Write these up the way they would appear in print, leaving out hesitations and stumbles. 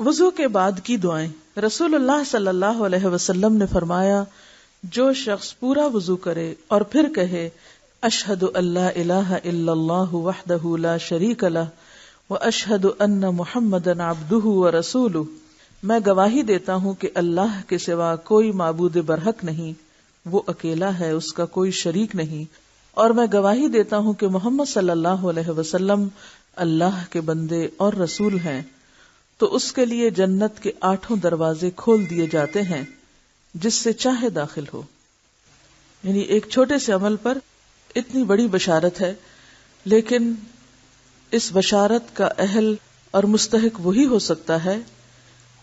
وضو کے بعد کی دعائیں. رسول اللہ صلی اللہ علیہ وسلم نے فرمایا جو شخص پورا وضو کرے اور پھر کہے اشہد ان لا الہ الا اللہ وحدہ لا شریک لہ واشہد ان محمدا عبدہ ورسولہ، میں گواہی دیتا ہوں کہ اللہ کے سوا کوئی معبود برحق نہیں، وہ اکیلا ہے، اس کا کوئی شریک نہیں، اور میں گواہی دیتا ہوں کہ محمد صلی اللہ علیہ وسلم اللہ کے بندے اور رسول ہیں، تو اس کے لیے جنت کے 8 دروازے کھول دیے جاتے ہیں جس سے چاہے داخل ہو. یعنی ایک چھوٹے سے عمل پر اتنی بڑی بشارت ہے، لیکن اس بشارت کا اہل اور مستحق وہی ہو سکتا ہے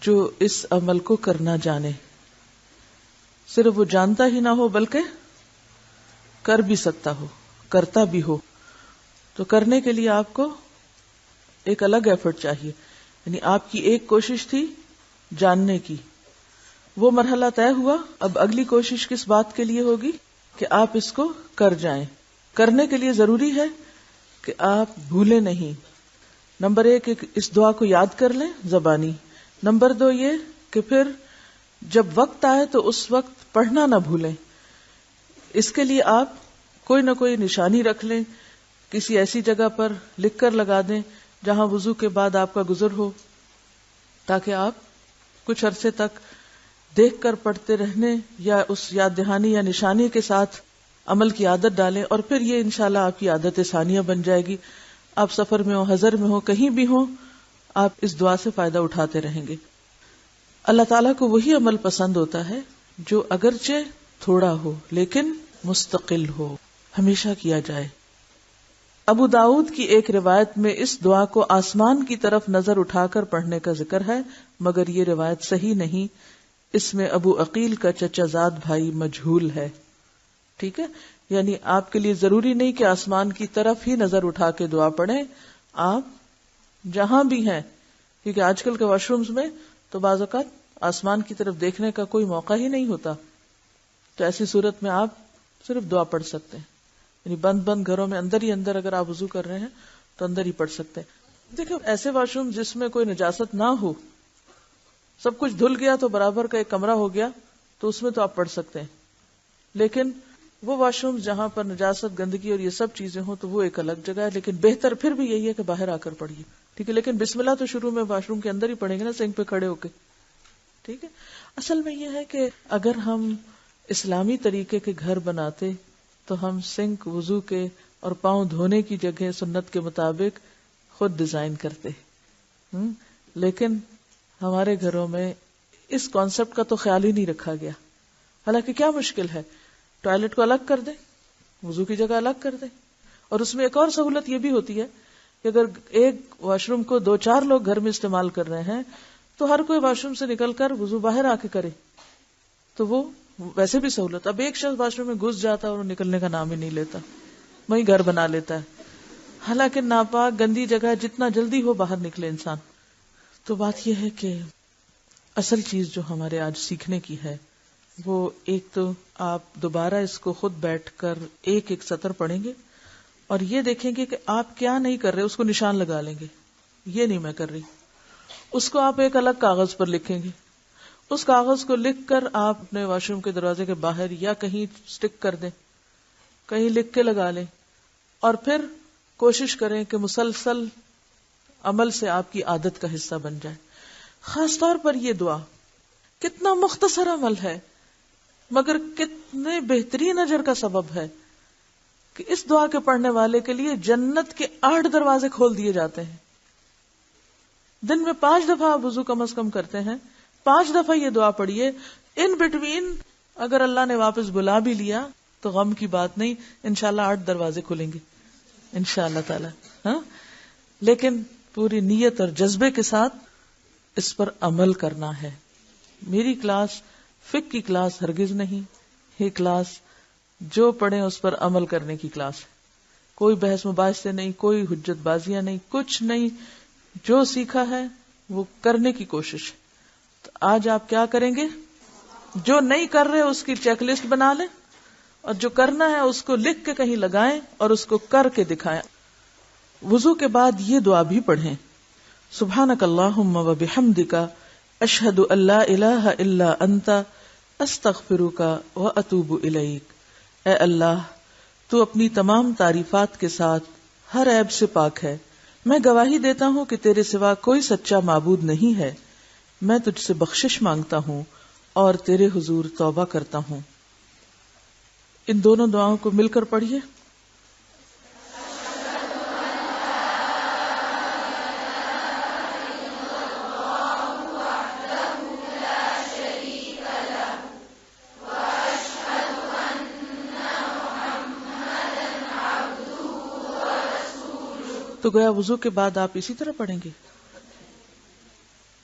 جو اس عمل کو کرنا جانے. صرف وہ جانتا ہی نہ ہو بلکہ کر بھی سکتا ہو، کرتا بھی ہو. تو کرنے کے لیے آپ کو ایک الگ ایفرٹ چاہیے. یعنی آپ کی ایک کوشش تھی جاننے کی، وہ مرحلہ طے ہوا، اب اگلی کوشش کس بات کے لیے ہوگی کہ آپ اس کو کر جائیں. کرنے کے لیے ضروری ہے کہ آپ بھولیں نہیں. نمبر 1 اس دعا کو یاد کر لیں زبانی. نمبر 2 یہ کہ پھر جب وقت آئے تو اس وقت پڑھنا نہ بھولیں. اس کے لیے آپ کوئی نہ کوئی نشانی رکھ لیں، کسی ایسی جگہ پر لکھ کر لگا دیں جہاں وضو کے بعد آپ کا گزر ہو، تاکہ آپ کچھ عرصے تک دیکھ کر پڑھتے رہنے یا اس یاد دہانی یا نشانی کے ساتھ عمل کی عادت ڈالیں، اور پھر یہ انشاءاللہ آپ کی عادت ثانیہ بن جائے گی. آپ سفر میں ہو، حضر میں ہو، کہیں بھی ہو، آپ اس دعا سے فائدہ اٹھاتے رہیں گے. اللہ تعالیٰ کو وہی عمل پسند ہوتا ہے جو اگرچہ تھوڑا ہو لیکن مستقل ہو، ہمیشہ کیا جائے. ابو داؤد کی ایک روایت میں اس دعا کو آسمان کی طرف نظر اٹھا کر پڑھنے کا ذکر ہے، مگر یہ روایت صحیح نہیں. اس میں ابو عقیل کا چچا زاد بھائی مجہول ہے. ٹھیک ہے، یعنی آپ کے لیے ضروری نہیں کہ آسمان کی طرف ہی نظر اٹھا کے دعا پڑھیں، آپ جہاں بھی ہیں، کیونکہ آج کل کے واش رومز میں تو بعض اوقات آسمان کی طرف دیکھنے کا کوئی موقع ہی نہیں ہوتا. تو ایسی صورت میں آپ صرف دعا پڑھ سکتے ہیں. یعنی بند گھروں میں اندر ہی اندر اگر آپ وضو کر رہے ہیں تو اندر ہی پڑھ سکتے ہیں. دیکھیں ایسے واش روم جس میں کوئی نجاست نہ ہو، سب کچھ دھل گیا تو برابر کا ایک کمرہ ہو گیا، تو اس میں تو آپ پڑھ سکتے ہیں. لیکن وہ واش روم جہاں پر نجاست، گندگی اور یہ سب چیزیں ہوں تو وہ ایک الگ جگہ ہے. لیکن بہتر پھر بھی یہی ہے کہ باہر آ کر پڑھیے. ٹھیک ہے، لیکن بسم اللہ تو شروع میں واش روم کے اندر ہی پڑھیں گے نا، سنک پہ کھڑے ہو کے. ٹھیک ہے. اصل میں یہ ہے کہ اگر ہم اسلامی طریقے کے گھر بناتے تو ہم سنک وضو کے اور پاؤں دھونے کی جگہ سنت کے مطابق خود ڈیزائن کرتے. لیکن ہمارے گھروں میں اس کانسیپٹ کا تو خیال ہی نہیں رکھا گیا. حالانکہ کیا مشکل ہے، ٹوائلٹ کو الگ کر دیں، وضو کی جگہ الگ کر دیں. اور اس میں ایک اور سہولت یہ بھی ہوتی ہے کہ اگر ایک واش روم کو 2-4 لوگ گھر میں استعمال کر رہے ہیں تو ہر کوئی واش روم سے نکل کر وضو باہر آ کے کرے، تو وہ ویسے بھی سہولت. اب ایک شخص واش روم میں گھس جاتا ہے اور نکلنے کا نام ہی نہیں لیتا، وہیں گھر بنا لیتا ہے. حالانکہ ناپاک گندی جگہ جتنا جلدی ہو باہر نکلے انسان. تو بات یہ ہے کہ اصل چیز جو ہمارے آج سیکھنے کی ہے وہ ایک تو آپ دوبارہ اس کو خود بیٹھ کر ایک سطر پڑھیں گے اور یہ دیکھیں گے کہ آپ کیا نہیں کر رہے، اس کو نشان لگا لیں گے. یہ نہیں میں کر رہی، اس کو آپ ایک الگ کاغذ پر لکھیں گے. اس کاغذ کو لکھ کر آپ اپنے واش روم کے دروازے کے باہر یا کہیں سٹک کر دیں، کہیں لکھ کے لگا لیں، اور پھر کوشش کریں کہ مسلسل عمل سے آپ کی عادت کا حصہ بن جائے. خاص طور پر یہ دعا کتنا مختصر عمل ہے مگر کتنے بہترین اجر کا سبب ہے کہ اس دعا کے پڑھنے والے کے لیے جنت کے 8 دروازے کھول دیے جاتے ہیں. دن میں 5 دفعہ آپ وضو کم از کم کرتے ہیں، 5 دفعہ یہ دعا پڑھیے. ان بٹوین اگر اللہ نے واپس بلا بھی لیا تو غم کی بات نہیں، انشاءاللہ 8 دروازے کھلیں گے انشاءاللہ تعالی. ہاں، لیکن پوری نیت اور جذبے کے ساتھ اس پر عمل کرنا ہے. میری کلاس فقہ کی کلاس ہرگز نہیں، یہ کلاس جو پڑھیں اس پر عمل کرنے کی کلاس ہے. کوئی بحث مباحثے نہیں، کوئی حجت بازیاں نہیں، کچھ نہیں. جو سیکھا ہے وہ کرنے کی کوشش ہے. تو آج آپ کیا کریں گے؟ جو نہیں کر رہے اس کی چیک لسٹ بنا لیں، اور جو کرنا ہے اس کو لکھ کے کہیں لگائیں اور اس کو کر کے دکھائیں. وضو کے بعد یہ دعا بھی پڑھیں، سبحانک اللہم و بحمدک اشہد ان لا الہ الا انت استغفرک و اتوب الیک۔ اے اللہ، تو اپنی تمام تعریفات کے ساتھ ہر عیب سے پاک ہے، میں گواہی دیتا ہوں کہ تیرے سوا کوئی سچا معبود نہیں ہے، میں تجھ سے بخشش مانگتا ہوں اور تیرے حضور توبہ کرتا ہوں۔ ان دونوں دعاؤں کو مل کر پڑھیے۔ تو گویا وضو کے بعد آپ اسی طرح پڑھیں گے،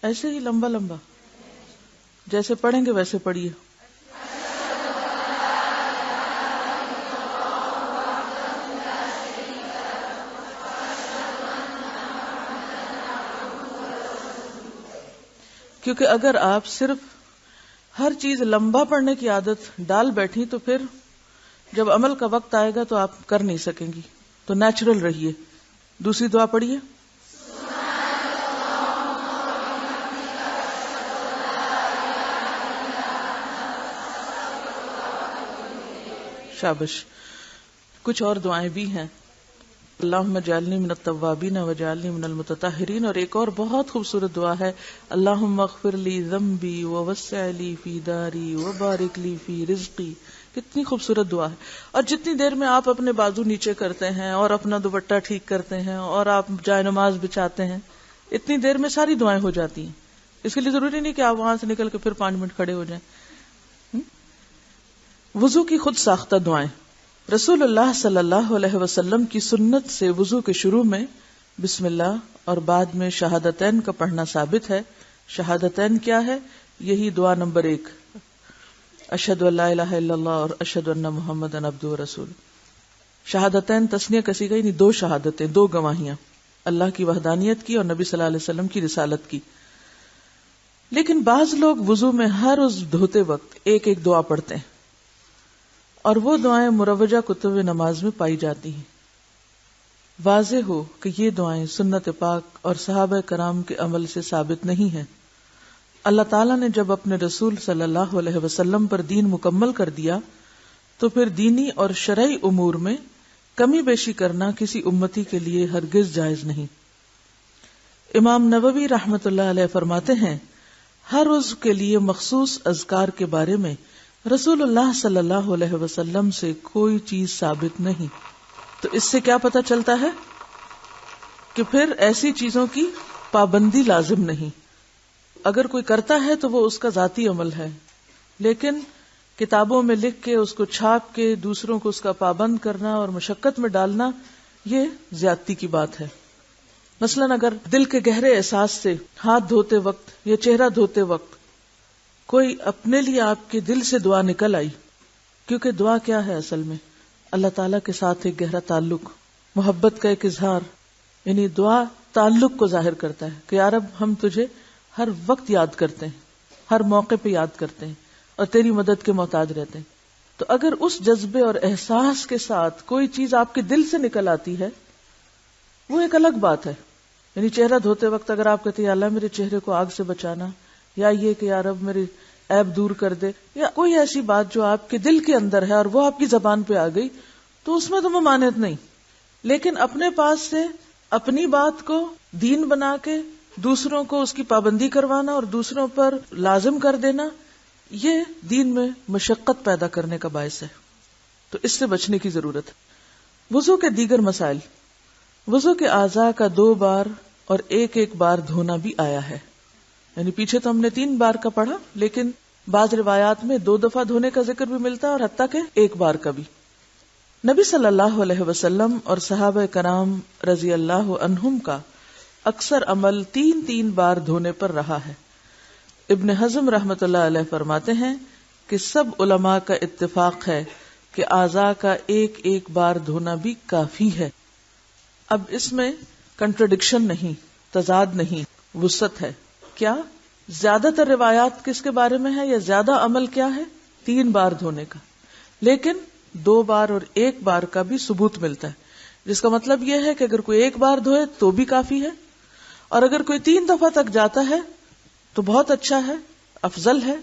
ایسے ہی لمبا لمبا جیسے پڑھیں گے ویسے پڑھیے۔ کیونکہ اگر آپ صرف ہر چیز لمبا پڑھنے کی عادت ڈال بیٹھی تو پھر جب عمل کا وقت آئے گا تو آپ کر نہیں سکیں گی، تو نیچرل رہیے۔ دوسری دعا پڑھیے۔ شابش۔ کچھ اور دعائیں بھی ہیں، اللہم اجعلنی من التوابین واجعلنی من المتطہرین، اور ایک اور بہت خوبصورت دعا ہے، اللہم اغفر لی ذنبی ووسع لی فی داری وبارک لی فی رزقی۔ کتنی خوبصورت دعا ہے۔ اور جتنی دیر میں آپ اپنے بازو نیچے کرتے ہیں اور اپنا دوپٹہ ٹھیک کرتے ہیں اور آپ جائے نماز بچھاتے ہیں، اتنی دیر میں ساری دعائیں ہو جاتی ہیں۔ اس کے لیے ضروری نہیں کہ آپ وہاں سے نکل کے پھر 5 منٹ کھڑے ہو جائیں۔ وضو کی خود ساختہ دعائیں۔ رسول اللہ صلی اللہ علیہ وسلم کی سنت سے وضو کے شروع میں بسم اللہ اور بعد میں شہادتین کا پڑھنا ثابت ہے۔ شہادتین کیا ہے؟ یہی دعا نمبر 1، اشہد ان لا الہ الا اللہ اور اشہد ان محمد عبدہ ورسولہ۔ شہادتین تسنیہ کسی گئی، یعنی 2 شہادتیں، 2 گواہیاں، اللہ کی وحدانیت کی اور نبی صلی اللہ علیہ وسلم کی رسالت کی۔ لیکن بعض لوگ وضو میں ہر روز دھوتے وقت ایک ایک دعا پڑھتے ہیں، اور وہ دعائیں مروجہ کتب نماز میں پائی جاتی ہیں۔ واضح ہو کہ یہ دعائیں سنت پاک اور صحابہ کرام کے عمل سے ثابت نہیں ہیں۔ اللہ تعالیٰ نے جب اپنے رسول صلی اللہ علیہ وسلم پر دین مکمل کر دیا تو پھر دینی اور شرعی امور میں کمی بیشی کرنا کسی امتی کے لیے ہرگز جائز نہیں۔ امام نووی رحمۃ اللہ علیہ فرماتے ہیں، ہر عضو کے لیے مخصوص اذکار کے بارے میں رسول اللہ صلی اللہ علیہ وسلم سے کوئی چیز ثابت نہیں۔ تو اس سے کیا پتہ چلتا ہے کہ پھر ایسی چیزوں کی پابندی لازم نہیں۔ اگر کوئی کرتا ہے تو وہ اس کا ذاتی عمل ہے، لیکن کتابوں میں لکھ کے اس کو چھاپ کے دوسروں کو اس کا پابند کرنا اور مشقت میں ڈالنا، یہ زیادتی کی بات ہے۔ مثلا اگر دل کے گہرے احساس سے ہاتھ دھوتے وقت یا چہرہ دھوتے وقت کوئی اپنے لیے آپ کے دل سے دعا نکل آئی، کیونکہ دعا کیا ہے اصل میں؟ اللہ تعالیٰ کے ساتھ ایک گہرا تعلق، محبت کا ایک اظہار، یعنی دعا تعلق کو ظاہر کرتا ہے کہ یا رب ہم تجھے ہر وقت یاد کرتے ہیں، ہر موقع پہ یاد کرتے ہیں اور تیری مدد کے محتاج رہتے ہیں۔ تو اگر اس جذبے اور احساس کے ساتھ کوئی چیز آپ کے دل سے نکل آتی ہے، وہ ایک الگ بات ہے۔ یعنی چہرہ دھوتے وقت اگر آپ کہتے ہیں یا اللہ میرے چہرے کو آگ سے بچانا، یا یہ کہ یا رب میری عیب دور کر دے، یا کوئی ایسی بات جو آپ کے دل کے اندر ہے اور وہ آپ کی زبان پہ آ گئی، تو اس میں تو ممانعت نہیں۔ لیکن اپنے پاس سے اپنی بات کو دین بنا کے دوسروں کو اس کی پابندی کروانا اور دوسروں پر لازم کر دینا، یہ دین میں مشقت پیدا کرنے کا باعث ہے۔ تو اس سے بچنے کی ضرورت ہے۔ وضو کے دیگر مسائل۔ وضو کے اعضاء کا 2 بار اور 1 بار دھونا بھی آیا ہے، یعنی پیچھے تو ہم نے 3 بار کا پڑھا، لیکن بعض روایات میں 2 دفعہ دھونے کا ذکر بھی ملتا ہے اور حتیٰ کہ 1 بار کا بھی۔ نبی صلی اللہ علیہ وسلم اور صحابہ کرام رضی اللہ عنہم کا اکثر عمل 3 بار دھونے پر رہا ہے۔ ابن حزم رحمۃ اللہ علیہ فرماتے ہیں کہ سب علماء کا اتفاق ہے کہ اعضاء کا 1 بار دھونا بھی کافی ہے۔ اب اس میں کنٹرڈکشن نہیں، تضاد نہیں، وسعت ہے۔ کیا زیادہ تر روایات کس کے بارے میں ہے، یا زیادہ عمل کیا ہے؟ 3 بار دھونے کا، لیکن 2 بار اور 1 بار کا بھی ثبوت ملتا ہے، جس کا مطلب یہ ہے کہ اگر کوئی 1 بار دھوئے تو بھی کافی ہے، اور اگر کوئی 3 دفعہ تک جاتا ہے تو بہت اچھا ہے، افضل ہے.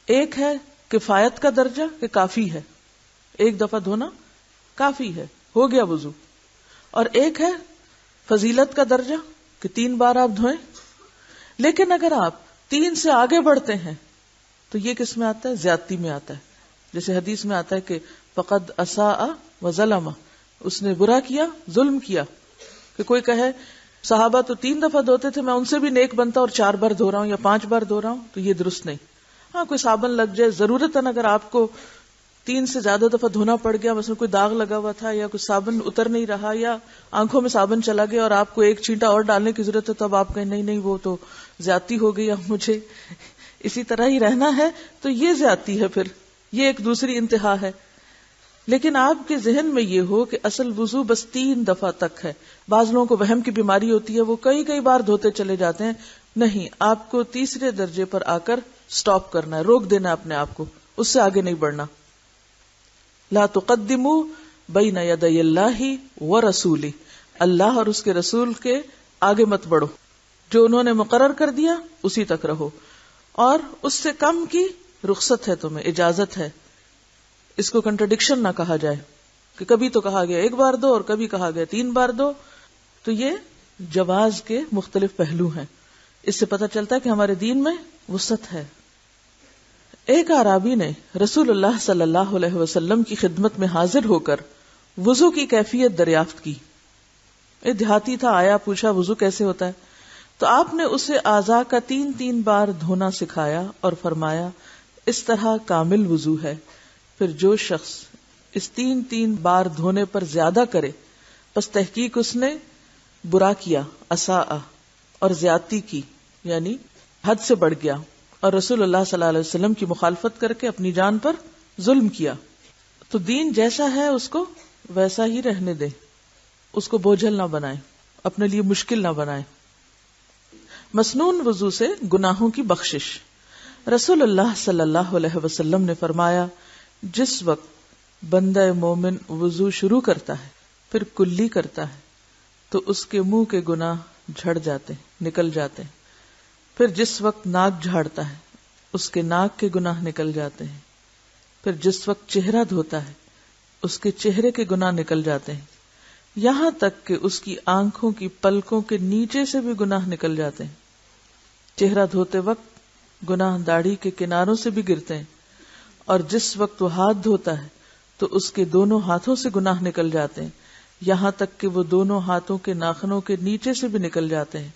ایک ہے کفایت کا درجہ کہ کافی ہے، 1 دفعہ دھونا کافی ہے، ہو گیا وضو. اور ایک ہے فضیلت کا درجہ کہ 3 بار آپ دھوئیں. لیکن اگر آپ 3 سے آگے بڑھتے ہیں تو یہ کس میں آتا ہے؟ زیادتی میں آتا ہے. جیسے حدیث میں آتا ہے کہ فقد اساء وظلم، اس نے برا کیا، ظلم کیا. کہ کوئی کہے صحابہ تو 3 دفعہ دھوتے تھے، میں ان سے بھی نیک بنتا اور 4 بار دھو رہا ہوں یا 5 بار دھو رہا ہوں، تو یہ درست نہیں. ہاں کوئی صابن لگ جائے ضرورتاً، اگر آپ کو 3 سے زیادہ دفعہ دھونا پڑ گیا، مثلا کوئی داغ لگا ہوا تھا یا کوئی صابن اتر نہیں رہا یا آنکھوں میں صابن چلا گیا اور آپ کو 1 چھینٹا اور ڈالنے کی ضرورت ہے، تو اب آپ کہیں نہیں نہیں وہ تو زیادتی ہو گئی، اب مجھے اسی طرح ہی رہنا ہے، تو یہ زیادتی ہے. پھر یہ ایک دوسری انتہا ہے. لیکن آپ کے ذہن میں یہ ہو کہ اصل وضو بس 3 دفعہ تک ہے. بعض لوگوں کو وہم کی بیماری ہوتی ہے، وہ کئی بار دھوتے چلے جاتے ہیں. نہیں، آپ کو تیسرے درجے پر آ کر سٹاپ کرنا ہے، روک دینا اپنے آپ کو، اس سے آگے نہیں بڑھنا. لا تقدموا بین یدی اللہ ورسولہ، اللہ اور اس کے رسول کے آگے مت بڑھو. جو انہوں نے مقرر کر دیا اسی تک رہو، اور اس سے کم کی رخصت ہے، تمہیں اجازت ہے. اس کو کنٹرڈکشن نہ کہا جائے کہ کبھی تو کہا گیا 1 بار دو اور کبھی کہا گیا 3 بار دو. تو یہ جواز کے مختلف پہلو ہیں. اس سے پتہ چلتا ہے کہ ہمارے دین میں وسعت ہے. ایک اعرابی نے رسول اللہ صلی اللہ علیہ وسلم کی خدمت میں حاضر ہو کر وضو کی کیفیت دریافت کی. ایک دیہاتی تھا، آیا پوچھا وضو کیسے ہوتا ہے، تو آپ نے اسے اعضاء کا 3 بار دھونا سکھایا اور فرمایا اس طرح کامل وضو ہے. پھر جو شخص اس 3 بار دھونے پر زیادہ کرے پس تحقیق اس نے برا کیا، اساء، اور زیادتی کی، یعنی حد سے بڑھ گیا، اور رسول اللہ صلی اللہ علیہ وسلم کی مخالفت کر کے اپنی جان پر ظلم کیا. تو دین جیسا ہے اس کو ویسا ہی رہنے دیں، اس کو بوجھل نہ بنائیں، اپنے لیے مشکل نہ بنائیں. مسنون وضو سے گناہوں کی بخشش. رسول اللہ صلی اللہ علیہ وسلم نے فرمایا جس وقت بندہ مومن وضو شروع کرتا ہے پھر کلی کرتا ہے تو اس کے منہ کے گناہ جھڑ جاتے ہیں، نکل جاتے ہیں. پھر جس وقت ناک جھاڑتا ہے اس کے ناک کے گناہ نکل جاتے ہیں. پھر جس وقت چہرہ دھوتا ہے اس کے چہرے کے گناہ نکل جاتے ہیں، یہاں تک کہ اس کی آنکھوں کی پلکوں کے نیچے سے بھی گناہ نکل جاتے ہیں. چہرہ دھوتے وقت گناہ داڑھی کے کناروں سے بھی گرتے ہیں، اور جس وقت وہ ہاتھ دھوتا ہے تو اس کے دونوں ہاتھوں سے گناہ نکل جاتے ہیں، یہاں تک کہ وہ دونوں ہاتھوں کے ناخنوں کے نیچے سے بھی نکل جاتے ہیں.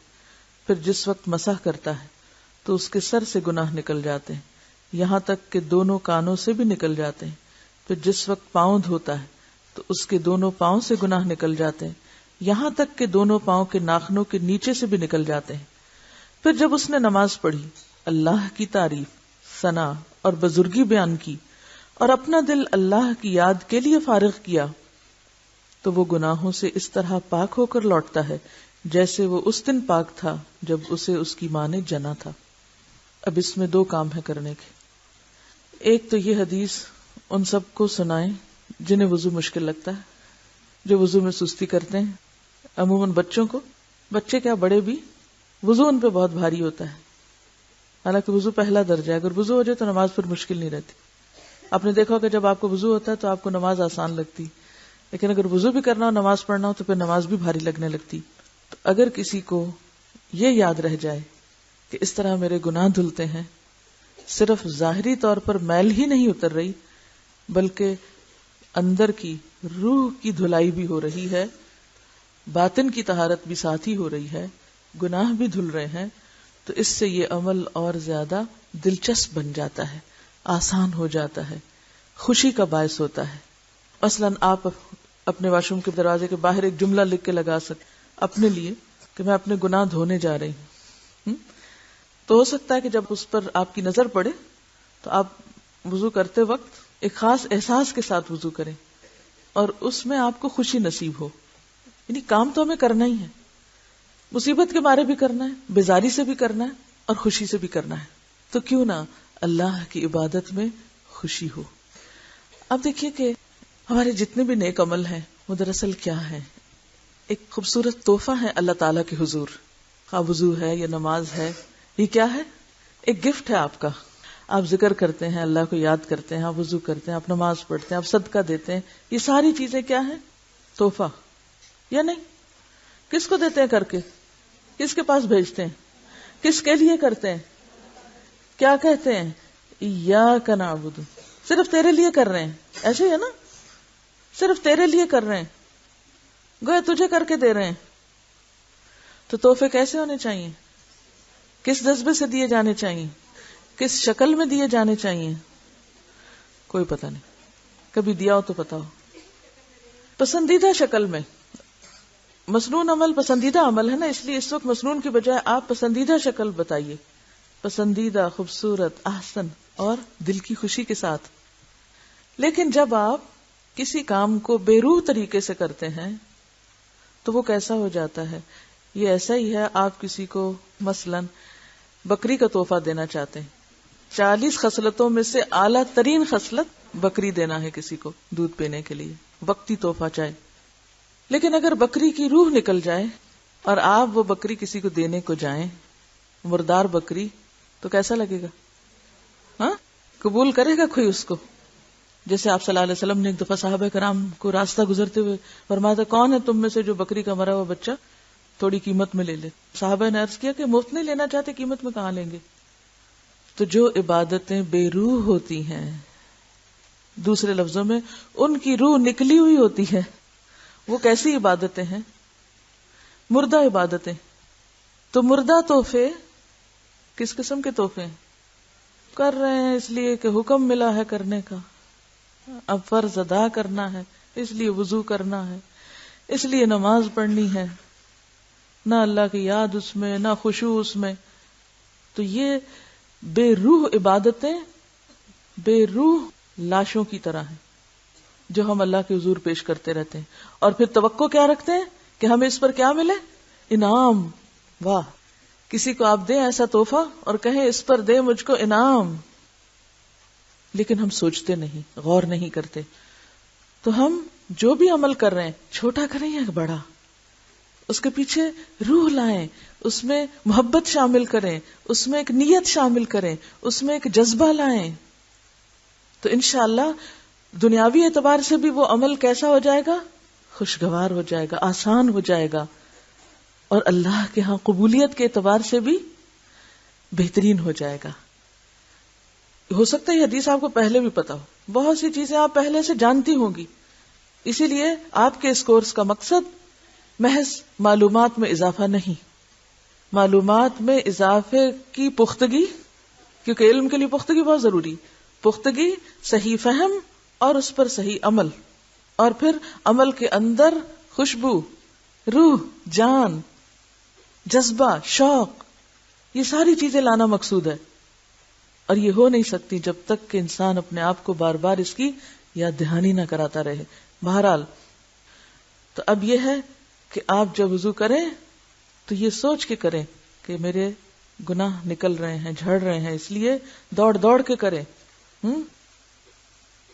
پھر جس وقت مسح کرتا ہے تو اس کے سر سے گناہ نکل جاتے ہیں، یہاں تک کہ دونوں کانوں سے بھی نکل جاتے ہیں. پھر جس وقت پاؤں دھوتا ہے تو اس کے دونوں پاؤں سے گناہ نکل جاتے ہیں، یہاں تک کہ دونوں پاؤں کے ناخنوں کے نیچے سے بھی نکل جاتے ہیں. پھر جب اس نے نماز پڑھی، اللہ کی تعریف، ثنا اور بزرگی بیان کی اور اپنا دل اللہ کی یاد کے لیے فارغ کیا، تو وہ گناہوں سے اس طرح پاک ہو کر لوٹتا ہے جیسے وہ اس دن پاک تھا جب اسے اس کی ماں نے جنا تھا. اب اس میں 2 کام ہے کرنے کے. ایک تو یہ حدیث ان سب کو سنائیں جنہیں وضو مشکل لگتا ہے، جو وضو میں سستی کرتے ہیں. عموماً بچوں کو، بچے کیا بڑے بھی، وضو ان پہ بہت بھاری ہوتا ہے. حالانکہ وضو پہلا درجہ ہے، اگر وضو ہو جائے تو نماز پھر مشکل نہیں رہتی. آپ نے دیکھا کہ جب آپ کو وضو ہوتا ہے تو آپ کو نماز آسان لگتی، لیکن اگر وضو بھی کرنا ہو، نماز پڑھنا ہو، تو پھر نماز بھی بھاری لگنے لگتی. تو اگر کسی کو یہ یاد رہ جائے کہ اس طرح میرے گناہ دھلتے ہیں، صرف ظاہری طور پر میل ہی نہیں اتر رہی بلکہ اندر کی روح کی دھلائی بھی ہو رہی ہے، باطن کی طہارت بھی ساتھ ہی ہو رہی ہے، گناہ بھی دھل رہے ہیں، تو اس سے یہ عمل اور زیادہ دلچسپ بن جاتا ہے، آسان ہو جاتا ہے، خوشی کا باعث ہوتا ہے. مثلاً آپ اپنے واش روم کے دروازے کے باہر ایک جملہ لکھ کے لگا سکتے اپنے لیے کہ میں اپنے گناہ دھونے جا رہی ہوں. تو ہو سکتا ہے کہ جب اس پر آپ کی نظر پڑے تو آپ وضو کرتے وقت ایک خاص احساس کے ساتھ وضو کریں اور اس میں آپ کو خوشی نصیب ہو. یعنی کام تو ہمیں کرنا ہی ہے، مصیبت کے بارے بھی کرنا ہے، بیزاری سے بھی کرنا ہے اور خوشی سے بھی کرنا ہے، تو کیوں نہ اللہ کی عبادت میں خوشی ہو. اب دیکھیے کہ ہمارے جتنے بھی نیک عمل ہیں وہ دراصل کیا ہیں؟ ایک خوبصورت تحفہ ہے اللہ تعالیٰ کے حضور. خواہ وضو ہے یا نماز ہے، یہ کیا ہے؟ ایک گفٹ ہے آپ کا. آپ ذکر کرتے ہیں، اللہ کو یاد کرتے ہیں، آپ وضو کرتے ہیں، آپ نماز پڑھتے ہیں، آپ صدقہ دیتے ہیں، یہ ساری چیزیں کیا ہیں؟ تحفہ. یا نہیں؟ کس کو دیتے ہیں کر کے؟ کس کے پاس بھیجتے ہیں؟ کس کے لیے کرتے ہیں؟ کیا کہتے ہیں؟ ایاک نعبد، صرف تیرے لیے کر رہے ہیں. ایسے ہی ہے نا، صرف تیرے لیے کر رہے ہیں، گویا تجھے کر کے دے رہے ہیں. تو تحفے کیسے ہونے چاہیے؟ کس جذبے سے دیے جانے چاہیے؟ کس شکل میں دیے جانے چاہیے؟ کوئی پتہ نہیں، کبھی دیا ہو تو پتا ہو. پسندیدہ شکل میں. مسنون عمل پسندیدہ عمل ہے نا، اس لیے اس وقت مسنون کی بجائے آپ پسندیدہ شکل بتائیے، پسندیدہ، خوبصورت، احسن اور دل کی خوشی کے ساتھ. لیکن جب آپ کسی کام کو بے روح طریقے سے کرتے ہیں تو وہ کیسا ہو جاتا ہے؟ یہ ایسا ہی ہے، آپ کسی کو مثلاً بکری کا تحفہ دینا چاہتے ہیں، 40 خصلتوں میں سے اعلیٰ ترین خصلت بکری دینا ہے کسی کو دودھ پینے کے لیے، وقتی تحفہ چاہے. لیکن اگر بکری کی روح نکل جائے اور آپ وہ بکری کسی کو دینے کو جائیں، مردار بکری، تو کیسا لگے گا؟ ہاں، قبول کرے گا کوئی اس کو؟ جیسے آپ صلی اللہ علیہ وسلم نے ایک دفعہ صحابہ کرام کو راستہ گزرتے ہوئے فرمایا تھا، کون ہے تم میں سے جو بکری کا مرا ہوا بچہ تھوڑی قیمت میں لے لے؟ صحابہ نے عرض کیا کہ مفت نہیں لینا چاہتے، قیمت میں کہاں لیں گے؟ تو جو عبادتیں بے روح ہوتی ہیں، دوسرے لفظوں میں ان کی روح نکلی ہوئی ہوتی ہے، وہ کیسی عبادتیں ہیں؟ مردہ عبادتیں. تو مردہ تحفے کس قسم کے تحفے ہیں؟ کر رہے ہیں اس لیے کہ حکم ملا ہے کرنے کا، اب فرض ادا کرنا ہے، اس لیے وضو کرنا ہے، اس لیے نماز پڑھنی ہے، نہ اللہ کی یاد اس میں، نہ خشوع اس میں. تو یہ بے روح عبادتیں بے روح لاشوں کی طرح ہیں جو ہم اللہ کے حضور پیش کرتے رہتے ہیں، اور پھر توقع کیا رکھتے ہیں کہ ہمیں اس پر کیا ملے؟ انعام. واہ، کسی کو آپ دیں ایسا تحفہ اور کہیں اس پر دے مجھ کو انعام. لیکن ہم سوچتے نہیں، غور نہیں کرتے. تو ہم جو بھی عمل کر رہے ہیں، چھوٹا کریں یا بڑا، اس کے پیچھے روح لائیں، اس میں محبت شامل کریں، اس میں ایک نیت شامل کریں، اس میں ایک جذبہ لائیں، تو انشاءاللہ دنیاوی اعتبار سے بھی وہ عمل کیسا ہو جائے گا؟ خوشگوار ہو جائے گا، آسان ہو جائے گا، اور اللہ کے ہاں قبولیت کے اعتبار سے بھی بہترین ہو جائے گا. ہو سکتا ہے یہ حدیث آپ کو پہلے بھی پتا ہو، بہت سی چیزیں آپ پہلے سے جانتی ہوں گی، اسی لیے آپ کے اس کورس کا مقصد محض معلومات میں اضافہ نہیں، معلومات میں اضافے کی پختگی، کیونکہ علم کے لیے پختگی بہت ضروری، پختگی، صحیح فہم اور اس پر صحیح عمل، اور پھر عمل کے اندر خوشبو، روح، جان، جذبہ، شوق، یہ ساری چیزیں لانا مقصود ہے. اور یہ ہو نہیں سکتی جب تک کہ انسان اپنے آپ کو بار بار اس کی یاد دہانی نہ کراتا رہے. بہرحال تو اب یہ ہے کہ آپ جب وضو کریں تو یہ سوچ کے کریں کہ میرے گناہ نکل رہے ہیں، جھڑ رہے ہیں، اس لیے دوڑ دوڑ کے کریں.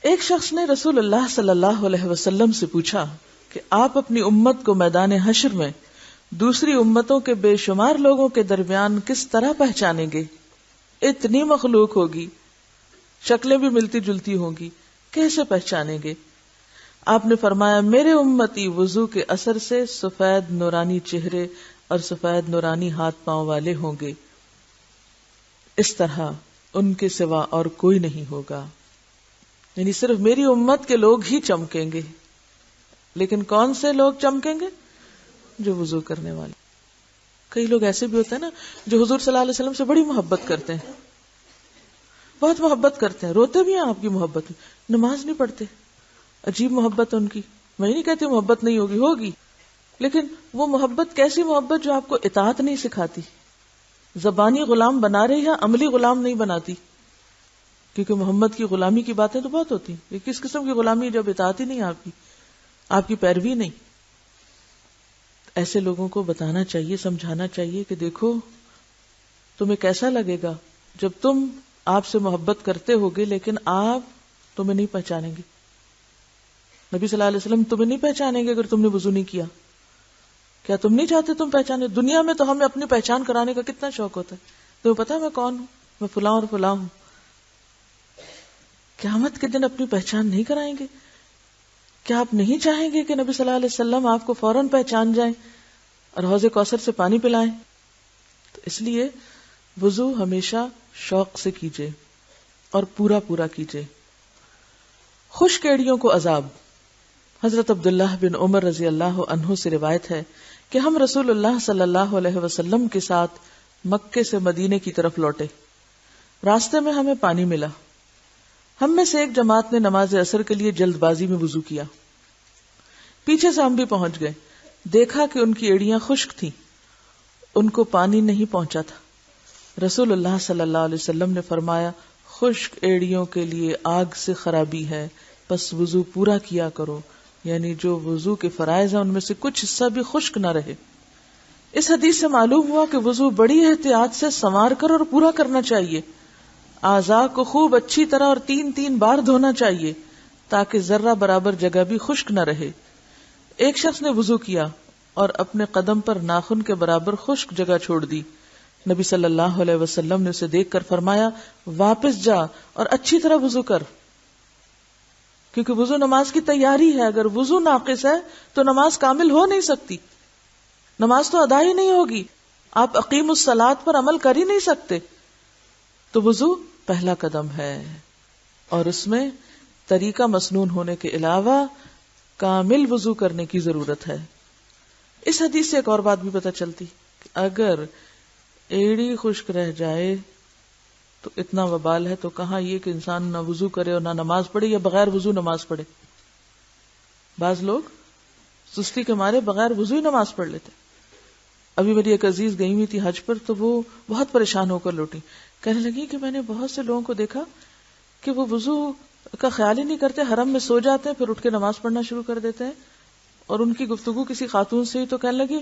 ایک شخص نے رسول اللہ صلی اللہ علیہ وسلم سے پوچھا کہ آپ اپنی امت کو میدان حشر میں دوسری امتوں کے بے شمار لوگوں کے درمیان کس طرح پہچانیں گے؟ اتنی مخلوق ہوگی، شکلیں بھی ملتی جلتی ہوں گی، کیسے پہچانیں گے؟ آپ نے فرمایا، میرے امتی وضو کے اثر سے سفید نورانی چہرے اور سفید نورانی ہاتھ پاؤں والے ہوں گے، اس طرح ان کے سوا اور کوئی نہیں ہوگا. یعنی صرف میری امت کے لوگ ہی چمکیں گے. لیکن کون سے لوگ چمکیں گے؟ جو وضو کرنے والے. کئی لوگ ایسے بھی ہوتے ہیں نا جو حضور صلی اللہ علیہ وسلم سے بڑی محبت کرتے ہیں، بہت محبت کرتے ہیں، روتے بھی ہیں آپ کی محبت میں، نماز نہیں پڑھتے، عجیب محبت ان کی. میں نہیں کہتی محبت نہیں ہوگی، ہوگی، لیکن وہ محبت کیسی محبت جو آپ کو اطاعت نہیں سکھاتی، زبانی غلام بنا رہی ہے، عملی غلام نہیں بناتی. کیونکہ محمد کی غلامی کی باتیں تو بہت ہوتی ہیں، کس قسم کی غلامی جب اطاعت ہی نہیں آپ کی پیروی نہیں. ایسے لوگوں کو بتانا چاہیے، سمجھانا چاہیے کہ دیکھو تمہیں کیسا لگے گا جب تم آپ سے محبت کرتے ہوگے لیکن آپ تمہیں نہیں پہچانیں گے. نبی صلی اللہ علیہ وسلم تمہیں نہیں پہچانیں گے اگر تم نے وضو نہیں کیا. کیا تم نہیں چاہتے تم پہچانے؟ دنیا میں تو ہمیں اپنی پہچان کرانے کا کتنا شوق ہوتا ہے، تمہیں پتا ہے میں کون ہوں، میں فلاں اور فلاں ہوں. قیامت کے دن اپنی پہچان نہیں کرائیں گے؟ کیا آپ نہیں چاہیں گے کہ نبی صلی اللہ علیہ وسلم آپ کو فوراً پہچان جائیں اور حوض کوثر سے پانی پلائیں؟ تو اس لیے وضو ہمیشہ شوق سے کیجیے اور پورا پورا کیجیے. خشک ایڑیوں کو عذاب. حضرت عبداللہ بن عمر رضی اللہ عنہ سے روایت ہے کہ ہم رسول اللہ صلی اللہ علیہ وسلم کے ساتھ مکے سے مدینے کی طرف لوٹے. راستے میں ہمیں پانی ملا. ہم میں سے ایک جماعت نے نماز عصر کے لیے جلد بازی میں وضو کیا. پیچھے سے ہم بھی پہنچ گئے. دیکھا کہ ان کی ایڑیاں خشک تھیں، ان کو پانی نہیں پہنچا تھا. رسول اللہ صلی اللہ علیہ وسلم نے فرمایا خشک ایڑیوں کے لیے آگ سے خرابی ہے، بس وضو پورا کیا کرو. یعنی جو وضو کے فرائض ہیں ان میں سے کچھ حصہ بھی خشک نہ رہے. اس حدیث سے معلوم ہوا کہ وضو بڑی احتیاط سے سنوار کر اور پورا کرنا چاہیے. اعضاء کو خوب اچھی طرح اور 3 بار دھونا چاہیے تاکہ ذرہ برابر جگہ بھی خشک نہ رہے. ایک شخص نے وضو کیا اور اپنے قدم پر ناخن کے برابر خشک جگہ چھوڑ دی. نبی صلی اللہ علیہ وسلم نے اسے دیکھ کر فرمایا واپس جا اور اچھی طرح وضو کر، کیونکہ وضو نماز کی تیاری ہے. اگر وضو ناقص ہے تو نماز کامل ہو نہیں سکتی، نماز تو ادا ہی نہیں ہوگی، آپ اقیم الصلاۃ پر عمل کر ہی نہیں سکتے. تو وضو پہلا قدم ہے اور اس میں طریقہ مسنون ہونے کے علاوہ کامل وضو کرنے کی ضرورت ہے. اس حدیث سے ایک اور بات بھی پتہ چلتی کہ اگر ایڑی خشک رہ جائے تو اتنا وبال ہے، تو کہاں یہ کہ انسان نہ وضو کرے اور نہ نماز پڑھے یا بغیر وضو نماز پڑھے. بعض لوگ سستی کے مارے بغیر وضو ہی نماز پڑھ لیتے. ابھی میری ایک عزیز گئی ہوئی تھی حج پر، تو وہ بہت پریشان ہو کر لوٹی. کہنے لگی کہ میں نے بہت سے لوگوں کو دیکھا کہ وہ وضو کا خیال ہی نہیں کرتے، حرم میں سو جاتے ہیں پھر اٹھ کے نماز پڑھنا شروع کر دیتے ہیں. اور ان کی گفتگو کسی خاتون سے ہی تو کہنے لگی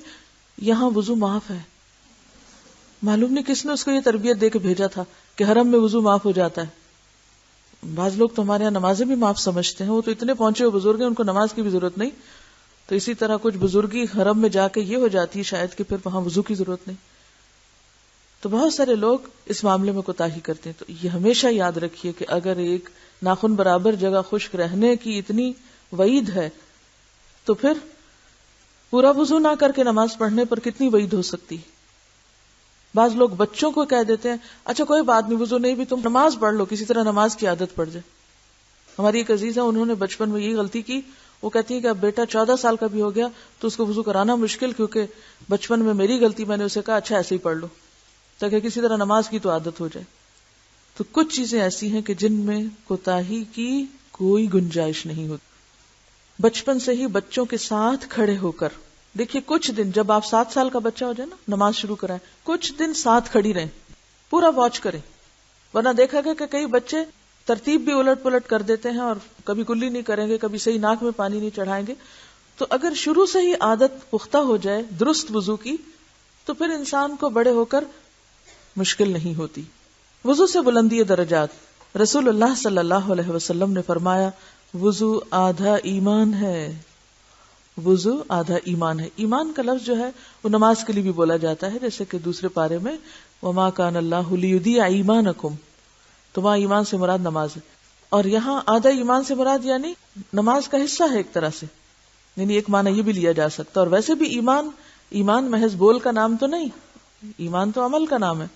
یہاں وضو معاف ہے. معلوم نہیں کس نے اس کو یہ تربیت دے کے بھیجا تھا کہ حرم میں وضو معاف ہو جاتا ہے. بعض لوگ تو ہمارے یہاں نمازیں بھی معاف سمجھتے ہیں، وہ تو اتنے پہنچے ہوئے بزرگ ہیں ان کو نماز کی بھی ضرورت نہیں. تو اسی طرح کچھ بزرگی حرم میں جا کے یہ ہو جاتی ہے شاید کہ پھر وہاں وضو کی ضرورت نہیں. تو بہت سارے لوگ اس معاملے میں کوتاہی کرتے ہیں. تو یہ ہمیشہ یاد رکھیے کہ اگر ایک ناخن برابر جگہ خشک رہنے کی اتنی وعید ہے تو پھر پورا وضو نہ کر کے نماز پڑھنے پر کتنی وعید ہو سکتی. بعض لوگ بچوں کو کہہ دیتے ہیں اچھا کوئی بات نہیں وضو نہیں بھی تم نماز پڑھ لو، کسی طرح نماز کی عادت پڑ جائے. ہماری ایک عزیز ہے، انہوں نے بچپن میں یہی غلطی کی. وہ کہتی ہے کہ اب بیٹا 14 سال کا بھی ہو گیا تو اس کو وضو کرانا مشکل، کیونکہ بچپن میں میری غلطی، میں نے اسے کہا اچھا ایسے ہی پڑھ لو تاکہ کسی طرح نماز کی تو عادت ہو جائے. تو کچھ چیزیں ایسی ہیں کہ جن میں کوتاہی کی کوئی گنجائش نہیں ہوتی. بچپن سے ہی بچوں کے ساتھ کھڑے ہو کر دیکھیے، کچھ دن جب آپ 7 سال کا بچہ ہو جائے نا نماز شروع کرائیں، کچھ دن ساتھ کھڑی رہیں، پورا واچ کریں. ورنہ دیکھا گیا کہ کئی بچے ترتیب بھی الٹ پلٹ کر دیتے ہیں اور کبھی کلی نہیں کریں گے، کبھی صحیح ناک میں پانی نہیں چڑھائیں گے. تو اگر شروع سے ہی عادت پختہ ہو جائے درست وضو کی تو پھر انسان کو بڑے ہو کر مشکل نہیں ہوتی. وضو سے بلندی درجات. رسول اللہ صلی اللہ علیہ وسلم نے فرمایا وضو آدھا ایمان ہے. وضو آدھا ایمان ہے. ایمان کا لفظ جو ہے وہ نماز کے لیے بھی بولا جاتا ہے، جیسے کہ دوسرے پارے میں وما کان اللہ لیضیع ایمانکم، تو وہاں ایمان سے مراد نماز ہے. اور یہاں آدھا ایمان سے مراد یعنی نماز کا حصہ ہے ایک طرح سے، یعنی ایک معنی یہ بھی لیا جا سکتا. اور ویسے بھی ایمان محض بول کا نام تو نہیں، ایمان تو عمل کا نام ہے.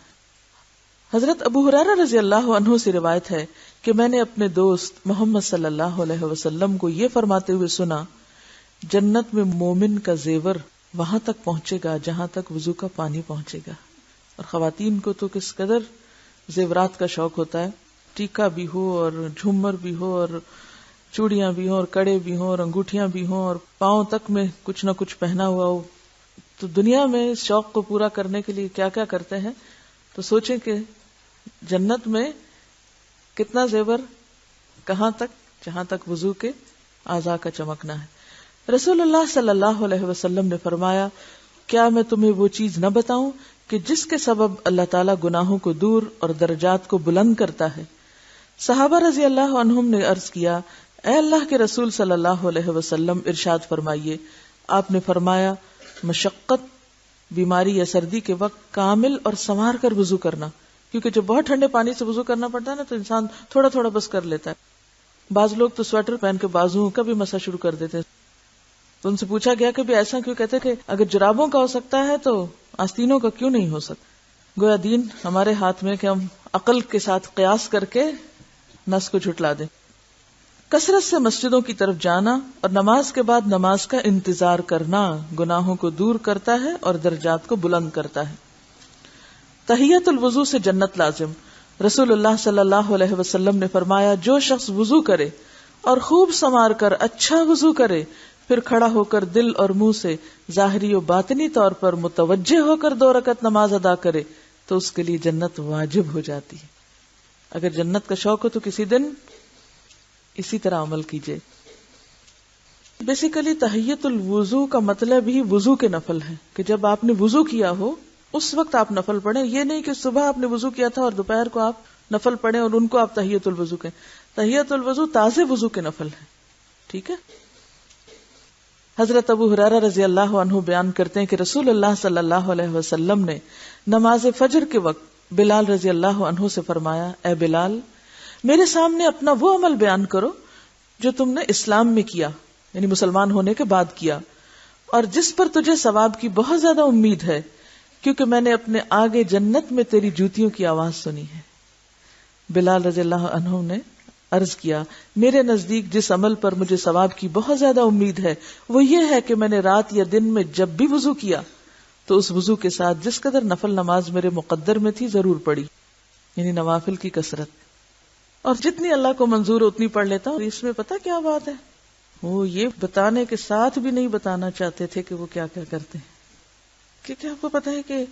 حضرت ابو ہریرہ رضی اللہ عنہ سے روایت ہے کہ میں نے اپنے دوست محمد صلی اللہ علیہ وسلم کو یہ فرماتے ہوئے سنا جنت میں مومن کا زیور وہاں تک پہنچے گا جہاں تک وضو کا پانی پہنچے گا. اور خواتین کو تو کس قدر زیورات کا شوق ہوتا ہے، ٹیکا بھی ہو اور جھومر بھی ہو اور چوڑیاں بھی ہوں اور کڑے بھی ہوں اور انگوٹھیاں بھی ہوں اور پاؤں تک میں کچھ نہ کچھ پہنا ہوا ہو. تو دنیا میں اس شوق کو پورا کرنے کے لیے کیا کیا کرتے ہیں. تو سوچیں کہ جنت میں کتنا زیور کہاں تک، جہاں تک وضو کے اعضاء کا چمکنا ہے. رسول اللہ صلی اللہ علیہ وسلم نے فرمایا کیا میں تمہیں وہ چیز نہ بتاؤں کہ جس کے سبب اللہ تعالیٰ گناہوں کو دور اور درجات کو بلند کرتا ہے. صحابہ رضی اللہ عنہم نے عرض کیا اے اللہ کے رسول صلی اللہ علیہ وسلم ارشاد فرمائیے. آپ نے فرمایا مشقت، بیماری یا سردی کے وقت کامل اور سنوار کر وضو کرنا، کیونکہ جب بہت ٹھنڈے پانی سے وضو کرنا پڑتا ہے نا تو انسان تھوڑا تھوڑا بس کر لیتا ہے. بعض لوگ تو سویٹر پہن کے بازو کا بھی مسح شروع کر دیتے ہیں. تو ان سے پوچھا گیا کہ بھی ایسا کیوں؟ کہتے کہ اگر جرابوں کا ہو سکتا ہے تو آستینوں کا کیوں نہیں ہو سکتا. گویا دین ہمارے ہاتھ میں کہ ہم عقل کے ساتھ قیاس کر کے نس کو جھٹلا دیں. کثرت سے مسجدوں کی طرف جانا اور نماز کے بعد نماز کا انتظار کرنا گناہوں کو دور کرتا ہے اور درجات کو بلند کرتا ہے. تحیت الوضو سے جنت لازم. رسول اللہ صلی اللہ علیہ وسلم نے فرمایا جو شخص وضو کرے اور خوب سنوار کر اچھا وضو کرے پھر کھڑا ہو کر دل اور منہ سے ظاہری و باطنی طور پر متوجہ ہو کر 2 رکعت نماز ادا کرے تو اس کے لیے جنت واجب ہو جاتی ہے. اگر جنت کا شوق ہو تو کسی دن اسی طرح عمل کیجئے. بیسیکلی تحیت الوضو کا مطلب ہی وضو کے نفل ہے کہ جب آپ نے وضو کیا ہو اس وقت آپ نفل پڑھیں. یہ نہیں کہ صبح آپ نے وضو کیا تھا اور دوپہر کو آپ نفل پڑھیں اور ان کو آپ تحیت الوضو کہیں. تحیت الوضو تازے وضو کے نفل ہے. ٹھیک ہے. حضرت ابو ہریرہ رضی اللہ عنہ بیان کرتے ہیں کہ رسول اللہ صلی اللہ علیہ وسلم نے نماز فجر کے وقت بلال رضی اللہ عنہ سے فرمایا اے بلال میرے سامنے اپنا وہ عمل بیان کرو جو تم نے اسلام میں کیا، یعنی مسلمان ہونے کے بعد کیا، اور جس پر تجھے ثواب کی بہت زیادہ امید ہے، کیونکہ میں نے اپنے آگے جنت میں تیری جوتیوں کی آواز سنی ہے. بلال رضی اللہ عنہ نے عرض کیا میرے نزدیک جس عمل پر مجھے ثواب کی بہت زیادہ امید ہے وہ یہ ہے کہ میں نے رات یا دن میں جب بھی وضو کیا تو اس وضو کے ساتھ جس قدر نفل نماز میرے مقدر میں تھی ضرور پڑھی، یعنی نوافل کی کثرت، اور جتنی اللہ کو منظور اتنی پڑھ لیتا ہوں. اس میں پتہ کیا بات ہے، وہ یہ بتانے کے ساتھ بھی نہیں بتانا چاہتے تھے کہ وہ کیا کیا کرتے ہیں، کیونکہ آپ کو پتہ ہے کہ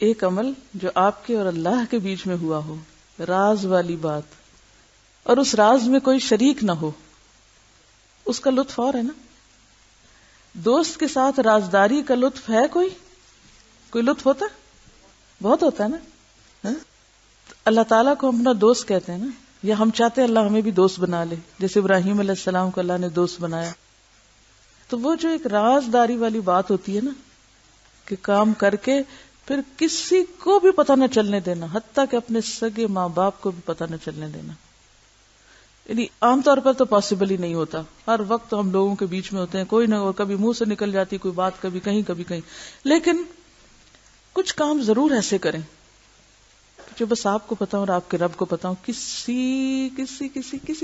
ایک عمل جو آپ کے اور اللہ کے بیچ میں ہوا ہو، راز والی بات، اور اس راز میں کوئی شریک نہ ہو، اس کا لطف اور ہے نا. دوست کے ساتھ رازداری کا لطف ہے کوئی لطف ہوتا؟ بہت ہوتا ہے نا. اللہ تعالیٰ کو ہم اپنا دوست کہتے ہیں نا، یا ہم چاہتے ہیں اللہ ہمیں بھی دوست بنا لے، جیسے ابراہیم علیہ السلام کو اللہ نے دوست بنایا. تو وہ جو ایک رازداری والی بات ہوتی ہے نا کہ کام کر کے پھر کسی کو بھی پتہ نہ چلنے دینا، حتیٰ کہ اپنے سگے ماں باپ کو بھی پتہ نہ چلنے دینا، یعنی عام طور پر تو پاسبل ہی نہیں ہوتا. ہر وقت ہم لوگوں کے بیچ میں ہوتے ہیں، کوئی نہ کبھی منہ سے نکل جاتی کوئی بات، کبھی کہیں. لیکن کچھ کام ضرور ایسے کریں جو بس آپ کو پتا ہو اور آپ کے رب کو پتا ہو، کسی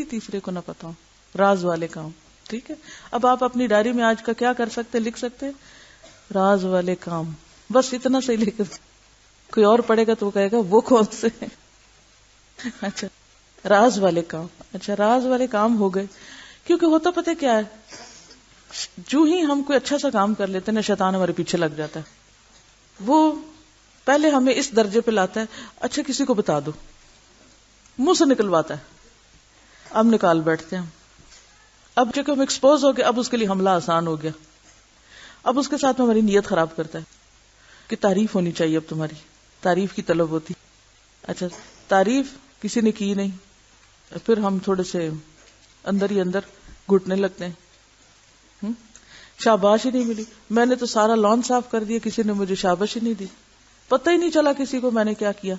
تیسرے کو نہ پتا ہو، راز والے کام. ٹھیک ہے. اب آپ اپنی ڈائری میں آج کا کیا کر سکتے، لکھ سکتے راز والے کام، بس اتنا صحیح لکھ. کوئی اور پڑھے گا تو وہ کہے گا وہ کون سے ہیں؟ اچھا راز والے کام. اچھا راز والے کام ہو گئے. کیونکہ ہوتا پتہ کیا ہے، جو ہی ہم کوئی اچھا سا کام کر لیتے ہیں نا شیطان ہمارے پیچھے لگ جاتا ہے. وہ پہلے ہمیں اس درجے پہ لاتا ہے اچھا کسی کو بتا دو، منہ سے نکلواتا ہے، اب نکال بیٹھتے ہیں. اب جو کہ ہم ایکسپوز ہو گئے اب اس کے لیے حملہ آسان ہو گیا. اب اس کے ساتھ ہماری نیت خراب کرتا ہے کہ تعریف ہونی چاہیے، اب تمہاری تعریف کی طلب ہوتی. اچھا تعریف کسی نے کی نہیں، پھر ہم تھوڑے سے اندر ہی اندر گھٹنے لگتے ہیں. شاباش ہی نہیں ملی، میں نے تو سارا لان صاف کر دیا، کسی نے مجھے شاباش ہی نہیں دی، پتہ ہی نہیں چلا کسی کو میں نے کیا کیا.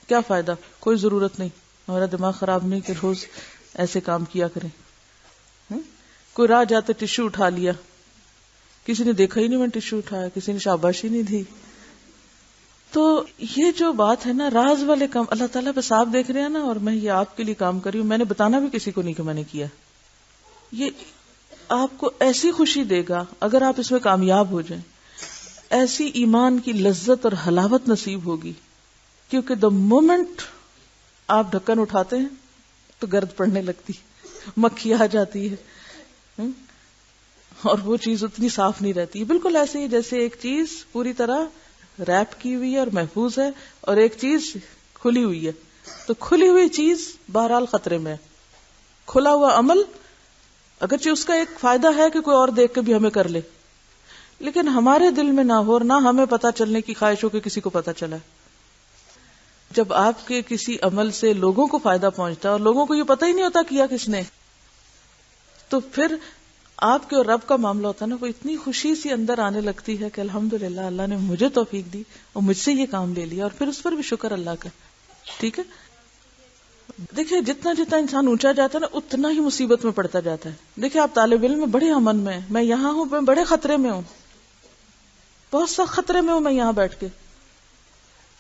کیا فائدہ، کوئی ضرورت نہیں. ہمارا دماغ خراب نہیں کہ روز ایسے کام کیا کریں. کوئی راہ جاتے ٹشو اٹھا لیا، کسی نے دیکھا ہی نہیں میں ٹشو اٹھایا، کسی نے شاباشی نہیں دی. تو یہ جو بات ہے نا راز والے کام، اللہ تعالیٰ بس آپ دیکھ رہے ہیں نا، اور میں یہ آپ کے لیے کام کر رہی ہوں، میں نے بتانا بھی کسی کو نہیں کہ میں نے کیا. یہ آپ کو ایسی خوشی دے گا اگر آپ اس میں کامیاب ہو جائیں، ایسی ایمان کی لذت اور حلاوت نصیب ہوگی. کیونکہ دا مومنٹ آپ ڈھکن اٹھاتے ہیں تو گرد پڑنے لگتی، مکھی آ جاتی ہے، اور وہ چیز اتنی صاف نہیں رہتی. بالکل ایسے ہی جیسے ایک چیز پوری طرح ریپ کی ہوئی ہے اور محفوظ ہے، اور ایک چیز کھلی ہوئی ہے. تو کھلی ہوئی چیز بہرحال خطرے میں ہے. کھلا ہوا عمل اگرچہ اس کا ایک فائدہ ہے کہ کوئی اور دیکھ کے بھی ہمیں کر لے، لیکن ہمارے دل میں نہ ہو اور نہ ہمیں پتہ چلنے کی خواہش ہو کہ کسی کو پتہ چلا. جب آپ کے کسی عمل سے لوگوں کو فائدہ پہنچتا ہے اور لوگوں کو یہ پتہ ہی نہیں ہوتا کیا کس نے، تو پھر آپ کے اور رب کا معاملہ ہوتا ہے نا، وہ اتنی خوشی سی اندر آنے لگتی ہے کہ الحمدللہ اللہ نے مجھے توفیق دی اور مجھ سے یہ کام لے لیا، اور پھر اس پر بھی شکر اللہ کا. ٹھیک ہے. دیکھیں جتنا جتنا انسان اونچا جاتا ہے نا اتنا ہی مصیبت میں پڑتا جاتا ہے. دیکھیں آپ طالب علم میں بڑے امن میں، میں یہاں ہوں میں بڑے خطرے میں ہوں، بہت سخت خطرے میں ہوں میں یہاں بیٹھ کے.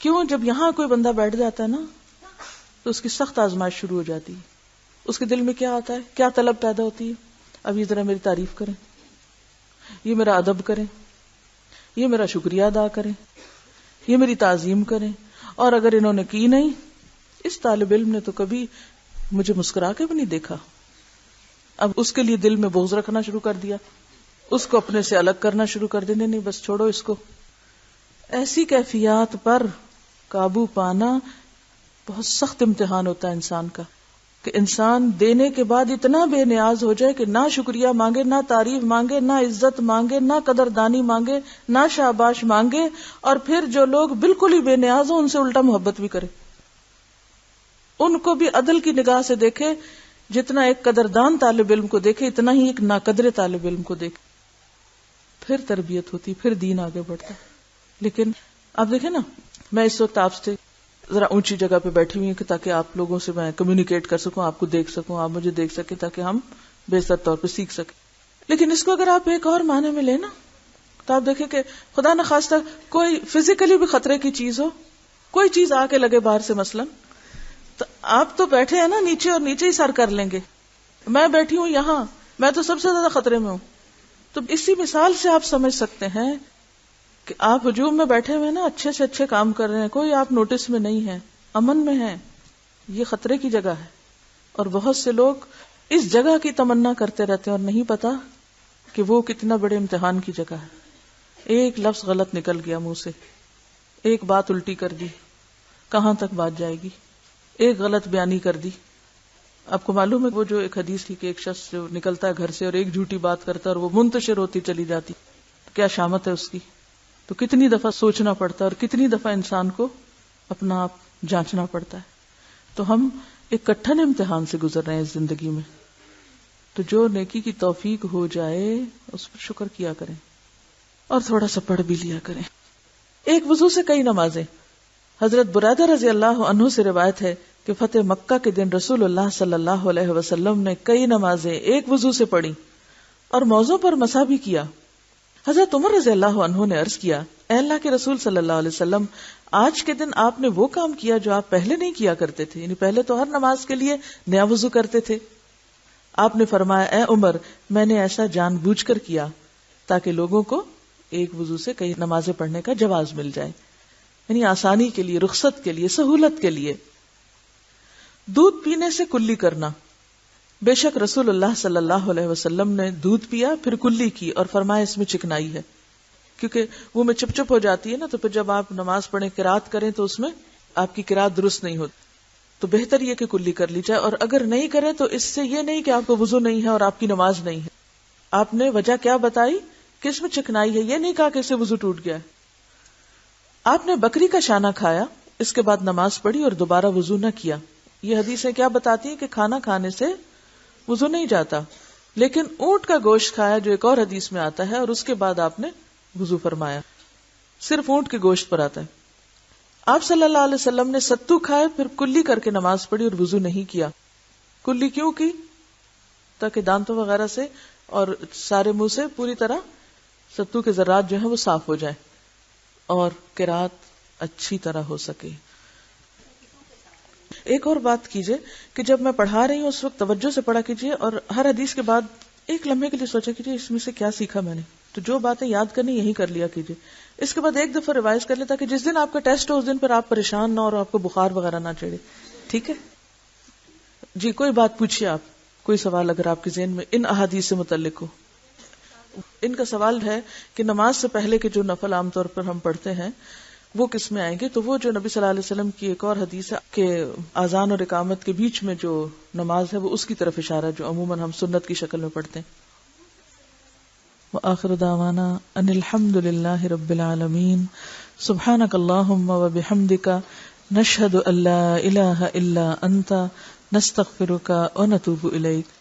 کیوں؟ جب یہاں کوئی بندہ بیٹھ جاتا ہے نا تو اس کی سخت آزمائش شروع ہو جاتی ہے. اس کے دل میں کیا آتا ہے، کیا طلب پیدا ہوتی ہے؟ اب یہ ذرا میری تعریف کریں، یہ میرا ادب کریں، یہ میرا شکریہ ادا کریں، یہ میری تعظیم کریں. اور اگر انہوں نے کی نہیں، اس طالب علم نے تو کبھی مجھے مسکرا کے بھی نہیں دیکھا. اب اس کے لیے دل میں بغض رکھنا شروع کر دیا، اس کو اپنے سے الگ کرنا شروع کر دیا. نہیں بس چھوڑو اس کو. ایسی کیفیات پر قابو پانا بہت سخت امتحان ہوتا ہے انسان کا، کہ انسان دینے کے بعد اتنا بے نیاز ہو جائے کہ نہ شکریہ مانگے، نہ تعریف مانگے، نہ عزت مانگے، نہ قدردانی مانگے، نہ شاباش مانگے، اور پھر جو لوگ بالکل ہی بے نیاز ہوں ان سے الٹا محبت بھی کرے. ان کو بھی عدل کی نگاہ سے دیکھے. جتنا ایک قدردان طالب علم کو دیکھے اتنا ہی ایک ناقدر طالب علم کو دیکھے. پھر تربیت ہوتی، پھر دین آگے بڑھتا. لیکن آپ دیکھیں نا، میں اس وقت آپ سے ذرا اونچی جگہ پہ بیٹھی ہوئی ہوں کہ تاکہ آپ لوگوں سے میں کمیونیکیٹ کر سکوں، آپ کو دیکھ سکوں، آپ مجھے دیکھ سکیں، تاکہ ہم بہتر طور پہ سیکھ سکیں. لیکن اس کو اگر آپ ایک اور معنی میں لیں نا تو آپ دیکھیں کہ خدا نخواستہ کوئی فزیکلی بھی خطرے کی چیز ہو، کوئی چیز آ کے لگے باہر سے مثلاً، تو آپ تو بیٹھے ہیں نا نیچے، اور نیچے ہی سر کر لیں گے. میں بیٹھی ہوں یہاں، میں تو سب سے زیادہ خطرے میں ہوں. تو اسی مثال سے آپ سمجھ سکتے ہیں کہ آپ ہجوم میں بیٹھے ہوئے نا، اچھے سے اچھے کام کر رہے ہیں، کوئی آپ نوٹس میں نہیں ہے، امن میں ہیں. یہ خطرے کی جگہ ہے. اور بہت سے لوگ اس جگہ کی تمنا کرتے رہتے ہیں اور نہیں پتا کہ وہ کتنا بڑے امتحان کی جگہ ہے. ایک لفظ غلط نکل گیا منہ سے، ایک بات الٹی کر دی، کہاں تک بات جائے گی. ایک غلط بیانی کر دی. آپ کو معلوم ہے وہ جو ایک حدیث تھی کہ ایک شخص جو نکلتا ہے گھر سے اور ایک جھوٹی بات کرتا ہے اور وہ منتشر ہوتی چلی جاتی، کیا شامت ہے اس کی. تو کتنی دفعہ سوچنا پڑتا ہے اور کتنی دفعہ انسان کو اپنا آپ جانچنا پڑتا ہے. تو ہم ایک کٹھن امتحان سے گزر رہے ہیں اس زندگی میں. تو جو نیکی کی توفیق ہو جائے اس پر شکر کیا کریں اور تھوڑا سا پڑھ بھی لیا کریں. ایک وضو سے کئی نمازیں. حضرت برادہ رضی اللہ عنہ سے روایت ہے کہ فتح مکہ کے دن رسول اللہ صلی اللہ علیہ وسلم نے کئی نمازیں ایک وضو سے پڑھی اور موضوع پر مسح بھی کیا. حضرت عمر رضی اللہ عنہ نے عرض کیا، اے اللہ کے رسول صلی اللہ علیہ وسلم، آج کے دن آپ نے وہ کام کیا جو آپ پہلے نہیں کیا کرتے تھے. یعنی پہلے تو ہر نماز کے لیے نیا وضو کرتے تھے. آپ نے فرمایا، اے عمر، میں نے ایسا جان بوجھ کر کیا تاکہ لوگوں کو ایک وضو سے کئی نمازیں پڑھنے کا جواز مل جائے. یعنی آسانی کے لیے، رخصت کے لیے، سہولت کے لیے. دودھ پینے سے کلی کرنا. بے شک رسول اللہ صلی اللہ علیہ وسلم نے دودھ پیا پھر کلی کی اور فرمایا اس میں چکنائی ہے، کیونکہ وہ میں چپ چپ ہو جاتی ہے نا، تو پھر جب آپ نماز پڑھیں قرات کریں تو اس میں آپ کی قرات درست نہیں ہوتی. تو بہتر یہ کہ کلی کر لی جائے. اور اگر نہیں کرے تو اس سے یہ نہیں کہ آپ کو وضو نہیں ہے اور آپ کی نماز نہیں ہے. آپ نے وجہ کیا بتائی کہ اس میں چکنائی ہے، یہ نہیں کہا کہ اس سے وضو ٹوٹ گیا ہے. آپ نے بکری کا شانہ کھایا، اس کے بعد نماز پڑھی اور دوبارہ وضو نہ کیا. یہ حدیثیں کیا بتاتی ہیں کہ کھانا کھانے سے وضو نہیں جاتا. لیکن اونٹ کا گوشت کھایا جو ایک اور حدیث میں آتا ہے، اور اس کے بعد آپ نے وضو فرمایا. صرف اونٹ کے گوشت پر آتا ہے. آپ صلی اللہ علیہ وسلم نے ستو کھائے پھر کلی کر کے نماز پڑھی اور وضو نہیں کیا. کلی کیوں کی؟ تاکہ دانتوں وغیرہ سے اور سارے منہ سے پوری طرح ستو کے ذرات جو ہیں وہ صاف ہو جائیں اور قرات اچھی طرح ہو سکے. ایک اور بات کیجئے کہ جب میں پڑھا رہی ہوں اس وقت توجہ سے پڑھا کیجئے اور ہر حدیث کے بعد ایک لمحے کے لیے سوچا کیجئے اس میں سے کیا سیکھا میں نے. تو جو باتیں یاد کرنی یہی کر لیا کیجئے. اس کے بعد ایک دفعہ ریوائز کر لیں تاکہ جس دن آپ کا ٹیسٹ ہو اس دن پر آپ پریشان نہ ہو اور آپ کو بخار وغیرہ نہ چڑھے. ٹھیک ہے جی، کوئی بات پوچھیے آپ، کوئی سوال اگر آپ کے ذہن میں ان احادیث سے متعلق ہو. ان کا سوال ہے کہ نماز سے پہلے کے جو نفل عام طور پر ہم پڑھتے ہیں وہ کس میں آئیں گے. تو وہ جو نبی صلی اللہ علیہ وسلم کی ایک اور حدیث ہے کہ اذان اور اقامت کے بیچ میں جو نماز ہے وہ اس کی طرف اشارہ ہے جو عموماً ہم سنت کی شکل میں پڑھتے ہیں. وآخر دعوانا ان الحمد للہ رب العالمین. سبحانک اللہم وبحمدک نشہد ان لا الہ الا انت نستغفرک ونتوب الیک.